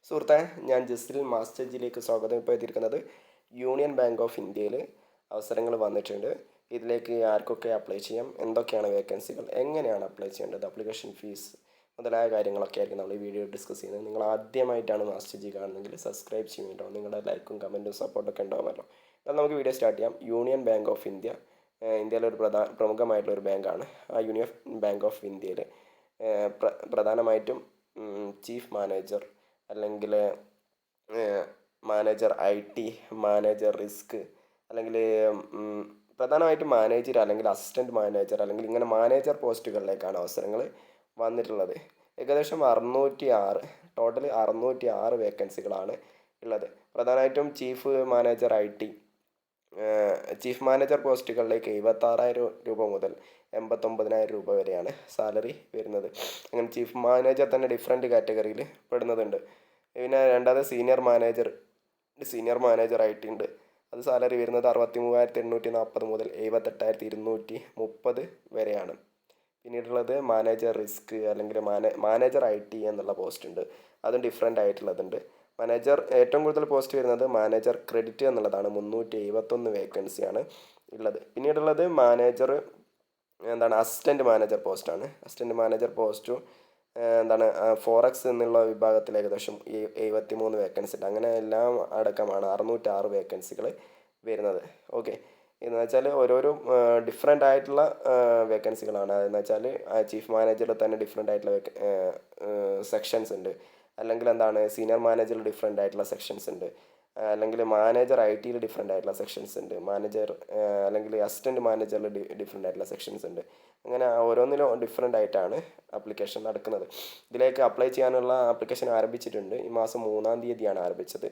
സുഹൃത്തെ, ഞാൻ ജസ്റ്റിൽ മാസ്റ്റർ ജിയിലേക്ക് സ്വാഗതം. ഇപ്പോൾ എത്തിയിരിക്കുന്നത് യൂണിയൻ ബാങ്ക് ഓഫ് ഇന്ത്യയിൽ അവസരങ്ങൾ വന്നിട്ടുണ്ട്. ഇതിലേക്ക് ആർക്കൊക്കെ അപ്ലൈ ചെയ്യാം, എന്തൊക്കെയാണ് വേക്കൻസികൾ, എങ്ങനെയാണ് അപ്ലൈ ചെയ്യേണ്ടത്, ആപ്ലിക്കേഷൻ ഫീസ് മുതലായ കാര്യങ്ങളൊക്കെ ആയിരിക്കും നമ്മൾ ഈ വീഡിയോ ഡിസ്കസ് ചെയ്യുന്നത്. നിങ്ങൾ ആദ്യമായിട്ടാണ് മാസ്റ്റർ ജി കാണുന്നതെങ്കിൽ സബ്സ്ക്രൈബ് ചെയ്യുന്നുണ്ടോ, നിങ്ങളുടെ ലൈക്കും കമൻറ്റും സപ്പോർട്ടൊക്കെ ഉണ്ടാവുമല്ലോ. എന്നാൽ നമുക്ക് വീഡിയോ സ്റ്റാർട്ട് ചെയ്യാം. യൂണിയൻ ബാങ്ക് ഓഫ് ഇന്ത്യ ഇന്ത്യയിലെ ഒരു പ്രമുഖമായിട്ടുള്ളൊരു ബാങ്കാണ്. ആ യൂണിയൻ ബാങ്ക് ഓഫ് ഇന്ത്യയിൽ പ്രധാനമായിട്ടും ചീഫ് മാനേജർ അല്ലെങ്കിൽ മാനേജർ IT, മാനേജർ റിസ്ക്, അല്ലെങ്കിൽ പ്രധാനമായിട്ടും മാനേജർ അല്ലെങ്കിൽ അസിസ്റ്റൻറ്റ് മാനേജർ അല്ലെങ്കിൽ ഇങ്ങനെ മാനേജർ പോസ്റ്റുകളിലേക്കാണ് അവസരങ്ങൾ വന്നിട്ടുള്ളത്. ഏകദേശം 606 ടോട്ടൽ 606 വേക്കൻസികളാണ് ഉള്ളത്. പ്രധാനമായിട്ടും chief manager IT, chief manager പോസ്റ്റുകളിലേക്ക് 76,000 രൂപ മുതൽ 89,000 രൂപ വരെയാണ് സാലറി വരുന്നത്. അങ്ങനെ ചീഫ് മാനേജർ തന്നെ ഡിഫറെൻറ്റ് കാറ്റഗറിയിൽ പെടുന്നതുണ്ട്. പിന്നെ രണ്ടാമത് സീനിയർ മാനേജർ IT ഉണ്ട്. അത് സാലറി വരുന്നത് 63,840 മുതൽ 78,230 വരെയാണ്. പിന്നീടുള്ളത് മാനേജർ റിസ്ക് അല്ലെങ്കിൽ മാനേജർ IT എന്നുള്ള പോസ്റ്റ് ഉണ്ട്. അതും ഡിഫറെൻ്റ് ആയിട്ടുള്ളതുണ്ട്. ഏറ്റവും കൂടുതൽ പോസ്റ്റ് വരുന്നത് മാനേജർ ക്രെഡിറ്റ് എന്നുള്ളതാണ്. 371 വേക്കൻസിയാണ് ഉള്ളത്. പിന്നീടുള്ളത് അസിസ്റ്റൻറ്റ് മാനേജർ പോസ്റ്റാണ്. അസിസ്റ്റൻറ്റ് മാനേജർ പോസ്റ്റും ഫോറക്സ് എന്നുള്ള വിഭാഗത്തിൽ ഏകദേശം 73 വേക്കൻസി ഉണ്ട്. അങ്ങനെ എല്ലാം അടക്കമാണ് 606 വേക്കൻസികൾ വരുന്നത്. ഓക്കെ, എന്ന് വെച്ചാൽ ഓരോരോ ഡിഫറെൻ്റ് ആയിട്ടുള്ള വേക്കൻസികളാണ്. അതെന്ന് വെച്ചാൽ ചീഫ് മാനേജറിൽ തന്നെ ഡിഫറെൻ്റ് ആയിട്ടുള്ള സെക്ഷൻസ് ഉണ്ട്. അല്ലെങ്കിൽ സീനിയർ മാനേജറിൽ ഡിഫറെൻ്റ് ആയിട്ടുള്ള സെക്ഷൻസ് ഉണ്ട്. അല്ലെങ്കിൽ മാനേജർ ITയിൽ ഡിഫറെൻ്റ് ആയിട്ടുള്ള സെക്ഷൻസ് ഉണ്ട്. അല്ലെങ്കിൽ അസിസ്റ്റൻറ്റ് മാനേജറിൽ ഡിഫറെൻ്റ് ആയിട്ടുള്ള സെക്ഷൻസ് ഉണ്ട്. അങ്ങനെ ഓരോന്നിലും ഡിഫറെൻ്റ് ആയിട്ടാണ് ആപ്ലിക്കേഷൻ നടക്കുന്നത്. ഇതിലേക്ക് അപ്ലൈ ചെയ്യാനുള്ള ആപ്ലിക്കേഷൻ ആരംഭിച്ചിട്ടുണ്ട്. ഈ മാസം 3-ാം തീയതിയാണ് ആരംഭിച്ചത്.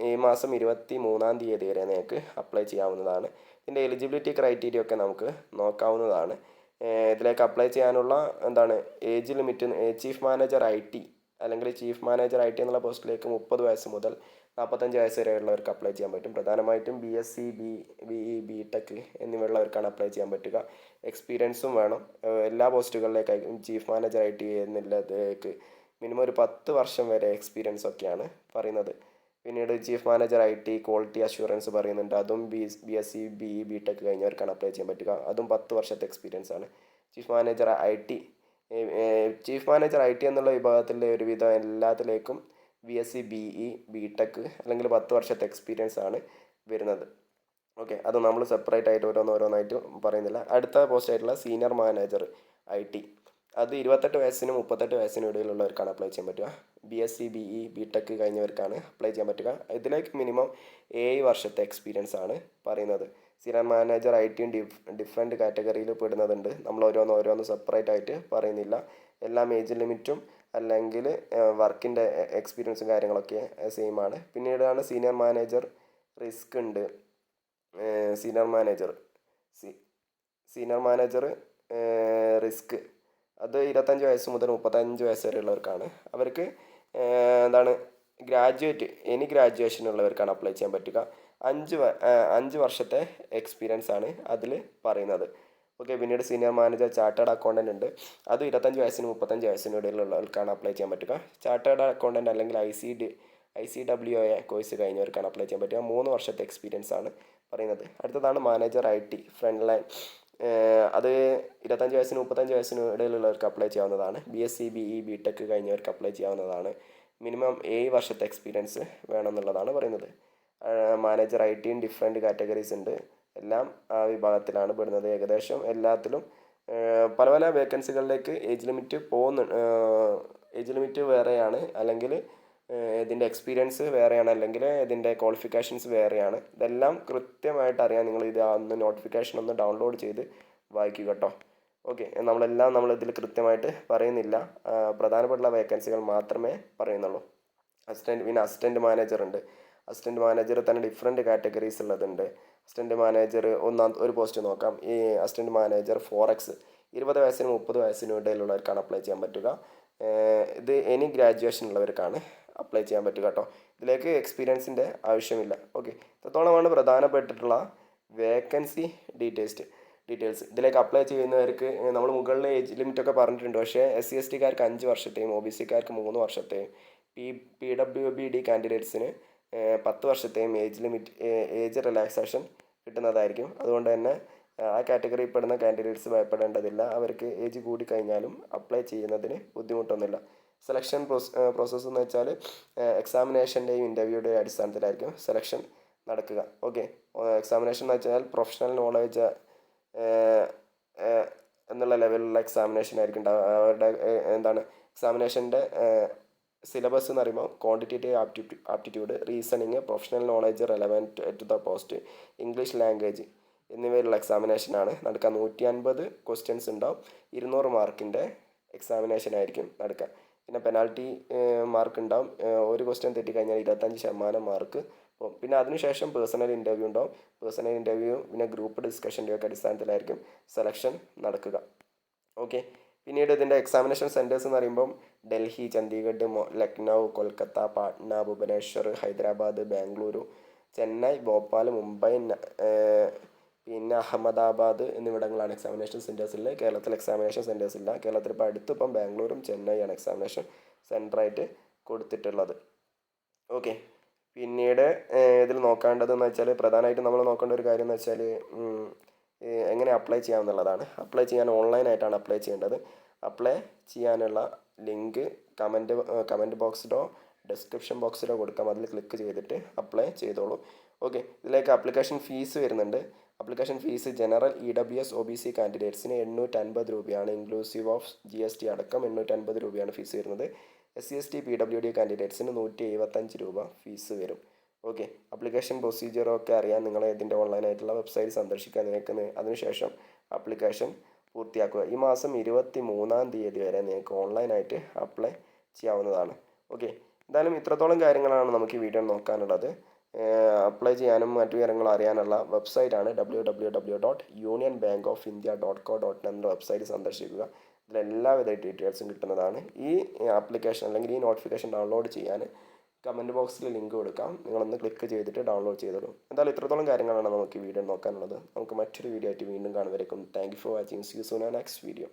ഈ മാസം 23-ാം തീയതി വരെ നിങ്ങൾക്ക് അപ്ലൈ ചെയ്യാവുന്നതാണ്. ഇതിൻ്റെ എലിജിബിലിറ്റി ക്രൈറ്റീരിയ ഒക്കെ നമുക്ക് നോക്കാവുന്നതാണ്. ഇതിലേക്ക് അപ്ലൈ ചെയ്യാനുള്ള age limit, chief manager IT അല്ലെങ്കിൽ ചീഫ് മാനേജർ IT എന്നുള്ള പോസ്റ്റിലേക്ക് 30 വയസ്സ് മുതൽ 45 വയസ്സ് വരെയുള്ളവർക്ക് അപ്ലൈ ചെയ്യാൻ പറ്റും. പ്രധാനമായിട്ടും BSc, BE, BTech എന്നിവയുള്ളവർക്കാണ് അപ്ലൈ ചെയ്യാൻ പറ്റുക. എക്സ്പീരിയൻസും വേണം. എല്ലാ പോസ്റ്റുകളിലേക്കായിരിക്കും ചീഫ് മാനേജർ IT എന്നുള്ളതിലേക്ക് മിനിമം ഒരു 10 വർഷം വരെ എക്സ്പീരിയൻസ് ഒക്കെയാണ് പറയുന്നത്. പിന്നീട് chief manager IT quality assurance പറയുന്നുണ്ട്. അതും BSc, BE, BTech കഴിഞ്ഞവർക്കാണ് അപ്ലൈ ചെയ്യാൻ പറ്റുക. അതും 10 വർഷത്തെ എക്സ്പീരിയൻസ് ആണ്. ചീഫ് മാനേജർ IT എന്നുള്ള വിഭാഗത്തിലെ ഒരുവിധം എല്ലാത്തിലേക്കും BSc, BE, BTech അല്ലെങ്കിൽ 10 വർഷത്തെ എക്സ്പീരിയൻസ് ആണ് വരുന്നത്. ഓക്കെ, അത് നമ്മൾ സെപ്പറേറ്റ് ആയിട്ട് ഓരോന്നായിട്ട് പറയുന്നില്ല. അടുത്ത പോസ്റ്റ് ആയിട്ടുള്ള സീനിയർ മാനേജർ IT, അത് 28 വയസ്സിനും 38 വയസ്സിനും ഇടയിലുള്ളവർക്കാണ് അപ്ലൈ ചെയ്യാൻ പറ്റുക. BSc, BE, BTech കഴിഞ്ഞവർക്കാണ് അപ്ലൈ ചെയ്യാൻ പറ്റുക. ഇതിലേക്ക് മിനിമം 7 വർഷത്തെ എക്സ്പീരിയൻസ് ആണ് പറയുന്നത്. സീനിയർ മാനേജർ IT ഡിഫറെൻറ്റ് കാറ്റഗറിയിൽ പെടുന്നതുണ്ട്. നമ്മൾ ഓരോന്ന് സെപ്പറേറ്റ് ആയിട്ട് പറയുന്നില്ല. എല്ലാം ഏജ് ലിമിറ്റും അല്ലെങ്കിൽ വർക്കിൻ്റെ എക്സ്പീരിയൻസും കാര്യങ്ങളൊക്കെ സെയിം ആണ്. പിന്നീടാണ് സീനിയർ മാനേജർ റിസ്ക് ഉണ്ട്. സീനിയർ മാനേജർ റിസ്ക് അത് 25 വയസ്സ് മുതൽ 35 വയസ്സ് വരെയുള്ളവർക്കാണ്. അവർക്ക് ഗ്രാജുവേഷൻ ഉള്ളവർക്കാണ് അപ്ലൈ ചെയ്യാൻ പറ്റുക. 5 വർഷത്തെ എക്സ്പീരിയൻസ് ആണ് അതിൽ പറയുന്നത്. ഓക്കെ, പിന്നീട് സീനിയർ മാനേജർ ചാർട്ടേഡ് അക്കൗണ്ടൻ്റ് ഉണ്ട്. അത് 25 വയസ്സിനും 35 വയസ്സിനും ഇടയിലുള്ളവർക്കാണ് അപ്ലൈ ചെയ്യാൻ പറ്റുക. ചാർട്ടേഡ് അക്കൗണ്ടൻ്റ് അല്ലെങ്കിൽ ICWA കോഴ്സ് കഴിഞ്ഞവർക്കാണ് അപ്ലൈ ചെയ്യാൻ പറ്റുക. 3 വർഷത്തെ എക്സ്പീരിയൻസ് ആണ് പറയുന്നത്. അടുത്തതാണ് മാനേജർ IT ഫ്രണ്ട് ലൈൻ. അത് 25 വയസ്സിനും 35 വയസ്സിനും ഇടയിലുള്ളവർക്ക് അപ്ലൈ ചെയ്യാവുന്നതാണ്. BSc, BE, BTech കഴിഞ്ഞവർക്ക് അപ്ലൈ ചെയ്യാവുന്നതാണ്. മിനിമം 7 വർഷത്തെ എക്സ്പീരിയൻസ് വേണമെന്നുള്ളതാണ് പറയുന്നത്. മാനേജർ IT ഡിഫറെൻറ്റ് കാറ്റഗറീസ് ഉണ്ട്. എല്ലാം ആ വിഭാഗത്തിലാണ് പെടുന്നത്. ഏകദേശം എല്ലാത്തിലും പല പല വേക്കൻസികളിലേക്ക് ഏജ് ലിമിറ്റ് വേറെയാണ്, അല്ലെങ്കിൽ ഇതിൻ്റെ എക്സ്പീരിയൻസ് വേറെയാണ്, അല്ലെങ്കിൽ ഇതിൻ്റെ ക്വാളിഫിക്കേഷൻസ് വേറെയാണ്. ഇതെല്ലാം കൃത്യമായിട്ട് അറിയാൻ നിങ്ങൾ നോട്ടിഫിക്കേഷൻ ഒന്ന് ഡൗൺലോഡ് ചെയ്ത് വായിക്കുക കേട്ടോ. ഓക്കെ, നമ്മളിതിൽ കൃത്യമായിട്ട് പറയുന്നില്ല. പ്രധാനപ്പെട്ട വേക്കൻസികൾ മാത്രമേ പറയുന്നുള്ളൂ. അസിസ്റ്റൻറ്റ് മാനേജർ ഉണ്ട്. അസിസ്റ്റൻറ്റ് മാനേജർ തന്നെ ഡിഫറെൻറ്റ് കാറ്റഗറീസ് ഉള്ളതുണ്ട്. അസിസ്റ്റൻറ്റ് മാനേജർ ഒരു പോസ്റ്റ് നോക്കാം. ഈ അസിസ്റ്റൻറ്റ് മാനേജർ ഫോറക്സ് 20 വയസ്സിനും 30 വയസ്സിനും ഇടയിലുള്ളവർക്കാണ് അപ്ലൈ ചെയ്യാൻ പറ്റുക. ഇത് എനി ഗ്രാജുവേഷൻ ഉള്ളവർക്കാണ് അപ്ലൈ ചെയ്യാൻ പറ്റുക കേട്ടോ. ഇതിലേക്ക് എക്സ്പീരിയൻസിൻ്റെ ആവശ്യമില്ല. ഓക്കെ, ഇത്രത്തോളമാണ് പ്രധാനപ്പെട്ടിട്ടുള്ള വേക്കൻസി ഡീറ്റെയിൽസ്. ഇതിലേക്ക് അപ്ലൈ ചെയ്യുന്നവർക്ക് നമ്മൾ മുകളിൽ ഏജ് ലിമിറ്റൊക്കെ പറഞ്ഞിട്ടുണ്ട്. പക്ഷേ SC ST 5 വർഷത്തെയും OBC 3 വർഷത്തെയും PWBD കാൻഡിഡേറ്റ്സിന് 10 വർഷത്തെയും ഏജ് റിലാക്സേഷൻ കിട്ടുന്നതായിരിക്കും. അതുകൊണ്ട് തന്നെ ആ കാറ്റഗറിയിൽ പെടുന്ന കാൻഡിഡേറ്റ്സ് ഭയപ്പെടേണ്ടതില്ല. അവർക്ക് ഏജ് കൂടി കഴിഞ്ഞാലും അപ്ലൈ ചെയ്യുന്നതിന് ബുദ്ധിമുട്ടൊന്നുമില്ല. സെലക്ഷൻ പ്രോസസ്സ് എന്ന് വെച്ചാൽ എക്സാമിനേഷൻ്റെയും ഇൻ്റർവ്യൂയുടെയും അടിസ്ഥാനത്തിലായിരിക്കും സെലക്ഷൻ നടക്കുക. ഓക്കെ, എക്സാമിനേഷൻ എന്ന് വെച്ചാൽ പ്രൊഫഷണൽ നോളേജ് എന്നുള്ള ലെവലിലുള്ള എക്സാമിനേഷൻ ആയിരിക്കും ഉണ്ടാവുക. അവരുടെ എക്സാമിനേഷൻ്റെ സിലബസ് എന്ന് പറയുമ്പോൾ quantitative aptitude, reasoning, professional knowledge relevant to the post, English language എന്നിവയിലുള്ള എക്സാമിനേഷനാണ് നടക്കുക. 150 ക്വസ്റ്റ്യൻസ് ഉണ്ടാവും. 200 മാർക്കിൻ്റെ എക്സാമിനേഷൻ ആയിരിക്കും നടക്കുക. പിന്നെ പെനാൽറ്റി മാർക്ക് ഉണ്ടാവും. ഒരു ക്വസ്റ്റ്യൻ തെറ്റിക്കഴിഞ്ഞാൽ 25% മാർക്ക് പോകും. പിന്നെ അതിനുശേഷം പേഴ്സണൽ ഇൻ്റർവ്യൂ ഉണ്ടാവും. പേഴ്സണൽ ഇൻ്റർവ്യൂ പിന്നെ ഗ്രൂപ്പ് ഡിസ്കഷൻ്റെ ഒക്കെ അടിസ്ഥാനത്തിലായിരിക്കും സെലക്ഷൻ നടക്കുക. ഓക്കെ, പിന്നീട് ഇതിൻ്റെ എക്സാമിനേഷൻ സെൻറ്റേഴ്സ് എന്ന് പറയുമ്പം ഡൽഹി, ചണ്ഡീഗഡ്, ലക്നൗ, കൊൽക്കത്ത, പാട്ന, ഭുവനേശ്വർ, ഹൈദരാബാദ്, ബാംഗ്ലൂരു, ചെന്നൈ, ഭോപ്പാൽ, മുംബൈ, പിന്നെ അഹമ്മദാബാദ് എന്നിവിടങ്ങളാണ് എക്സാമിനേഷൻ സെൻറ്റേഴ്സ് ഉള്ളത്. കേരളത്തിൽ എക്സാമിനേഷൻ സെൻറ്റേഴ്സ് ഇല്ല. കേരളത്തിൽ ഇപ്പോൾ അടുത്തിപ്പം ബാംഗ്ലൂരും ചെന്നൈയാണ് എക്സാമിനേഷൻ സെൻറ്ററായിട്ട് കൊടുത്തിട്ടുള്ളത്. ഓക്കെ, പിന്നീട് ഇതിൽ നോക്കേണ്ടതെന്ന് വെച്ചാൽ പ്രധാനമായിട്ടും നമ്മൾ നോക്കേണ്ട ഒരു കാര്യം എന്ന് വെച്ചാൽ എങ്ങനെ അപ്ലൈ ചെയ്യാമെന്നുള്ളതാണ്. അപ്ലൈ ചെയ്യാൻ ഓൺലൈനായിട്ടാണ് അപ്ലൈ ചെയ്യേണ്ടത്. അപ്ലൈ ചെയ്യാനുള്ള ലിങ്ക് കമൻറ്റ് ബോക്സിലോ ഡിസ്ക്രിപ്ഷൻ ബോക്സിലോ കൊടുക്കാം. അതിൽ ക്ലിക്ക് ചെയ്തിട്ട് അപ്ലൈ ചെയ്തോളൂ. ഓക്കെ, ഇതിലേക്ക് ആപ്ലിക്കേഷൻ ഫീസ് വരുന്നുണ്ട്. Application fees general EWS OBC കാൻഡിഡേറ്റ്സിന് 850 രൂപയാണ്. ഇൻക്ലൂസീവ് ഓഫ് GST അടക്കം 850 രൂപയാണ് ഫീസ് വരുന്നത്. SC/ST PWD കാൻഡിഡേറ്റ്സിന് 175 രൂപ ഫീസ് വരും. ഓക്കെ, ആപ്ലിക്കേഷൻ പ്രൊസീജിയറൊക്കെ അറിയാൻ നിങ്ങൾ ഇതിൻ്റെ ഓൺലൈനായിട്ടുള്ള വെബ്സൈറ്റ് സന്ദർശിക്കാൻ നിങ്ങൾക്ക് അതിനുശേഷം ആപ്ലിക്കേഷൻ പൂർത്തിയാക്കുക. ഈ മാസം 23-ാം തീയതി വരെ നിങ്ങൾക്ക് ഓൺലൈനായിട്ട് അപ്ലൈ ചെയ്യാവുന്നതാണ്. ഓക്കെ, എന്തായാലും ഇത്രത്തോളം കാര്യങ്ങളാണ് നമുക്ക് ഈ വീഡിയോ നോക്കാനുള്ളത്. അപ്ലൈ ചെയ്യാനും മറ്റു കാര്യങ്ങളും അറിയാനുള്ള വെബ്സൈറ്റാണ് www.unionbankofindia.co.in എന്ന വെബ്സൈറ്റ് സന്ദർശിക്കുക. ഇതിലെല്ലാവിധ ഡീറ്റെയിൽസും കിട്ടുന്നതാണ്. ഈ ആപ്ലിക്കേഷൻ അല്ലെങ്കിൽ ഈ നോട്ടിഫിക്കേഷൻ ഡൗൺലോഡ് ചെയ്യാൻ കമൻറ്റ് ബോക്സിൽ ലിങ്ക് കൊടുക്കാം. നിങ്ങളൊന്ന് ക്ലിക്ക് ചെയ്തിട്ട് ഡൗൺലോഡ് ചെയ്തോളൂ. എന്തായാലും ഇത്രത്തോളം കാര്യങ്ങളാണ് നമുക്ക് ഈ വീഡിയോ നോക്കാനുള്ളത്. നമുക്ക് മറ്റൊരു വീഡിയോ ആയിട്ട് വീണ്ടും കാണുന്നവരേക്കും thank you for watching. See you soon next video.